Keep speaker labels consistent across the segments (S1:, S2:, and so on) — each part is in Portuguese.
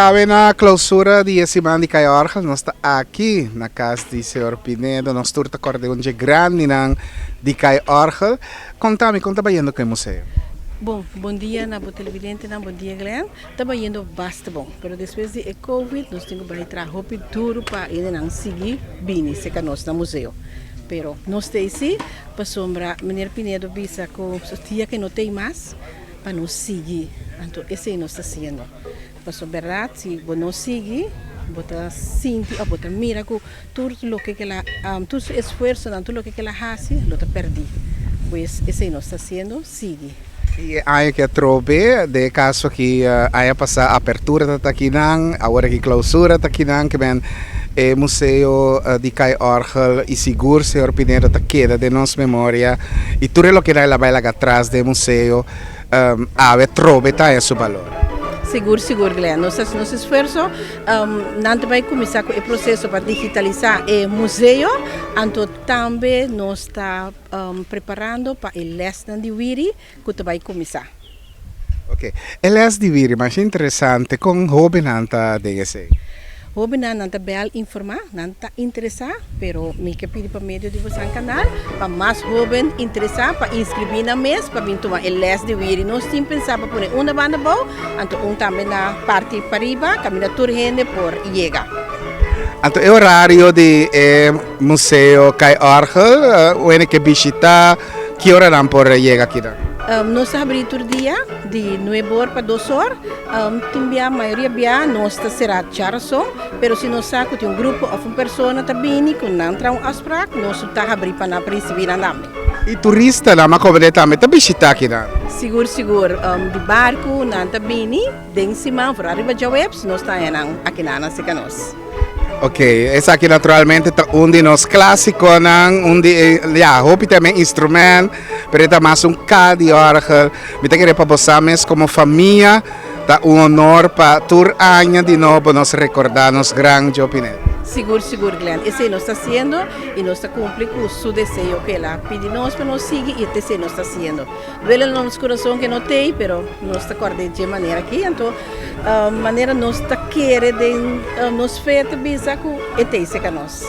S1: Sabe na clausura de semana de Cayorga, nós está aqui na casa de Senhor Pinedo, nós estamos acordando de grande de Cayorga. Conta bem que museu.
S2: Bom dia na televidente, bom dia Glenn. Estava indo bastante bom, mas depois de Covid, nós temos que trabalhar duro para ir não seguir bem, se que nós no museu. Pero nós temos aqui para sombra, Menino Pinedo visa com o dia que não tem mais, para nos seguir. Então, esse é nós está fazendo. Mas a verdade, se você não seguir, você sente, você mira que tudo o que ela, todo o esforço, tudo o que ela faz, você perde. Pois esse nós está fazendo, sigue.
S1: E aí que trobe de caso que aí passa a apertura da Taquinan, agora que clausura da Taquinan, que ben museu de Cayorga e seguro Senhor Pinedo ta queda de nossa memória e tudo o que ela vai lá atrás do museu, aí trobe tá esse valor.
S2: Seguro, Glenn. Nosso esforço não vai começar com o processo para digitalizar o museu, então também nós está preparando para o lesson de Wiri que vai começar.
S1: Ok, o lesson de Wiri, mas interessante, com hobby nanta DGC.
S2: Hobby nanta bel informar, nanta interessar, pero me que pedir para meio de você canal, para mais jovens interessar, para inscrever na mês, para vir tomar o lesson de Wiri. Nós tínhamos pensado para pôr uma banda boa, então também na parte para riba, caminhar toda gente por chegar.
S1: Então, o horário de museu Cayorga, o que visitar, que hora não por chegar aqui?
S2: Nós abrimos todo dia, de 9 horas para 2 horas. A maioria nós será charação, mas se nós sabemos que tem grupo ou uma pessoa que está vindo, que não entra um asprac, nós está abrindo para receber a nome.
S1: E turista na makobreta me tabishita kina.
S2: Seguro, de barco, nanta bini, den cima, para arriba de webs, nós está aqui na Secanos.
S1: Ok, essa aqui naturalmente tá de nos clássico nang ja, hopi também instrumento, pero tá mais de orgel. Me tá querer para vocês como família, tá honor para tur año de novo nos recordar nos grande opinião.
S2: Seguro, Glenn. Esse nós está fazendo e nós está cumprindo com o seu desejo que ela pede nós para nós seguir e esse nós está fazendo. Duele no nosso coração que não tem, pero nós está acordando de maneira aqui, então maneira nós está querendo de nos feito bisa com esse que nós.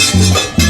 S3: Thank you.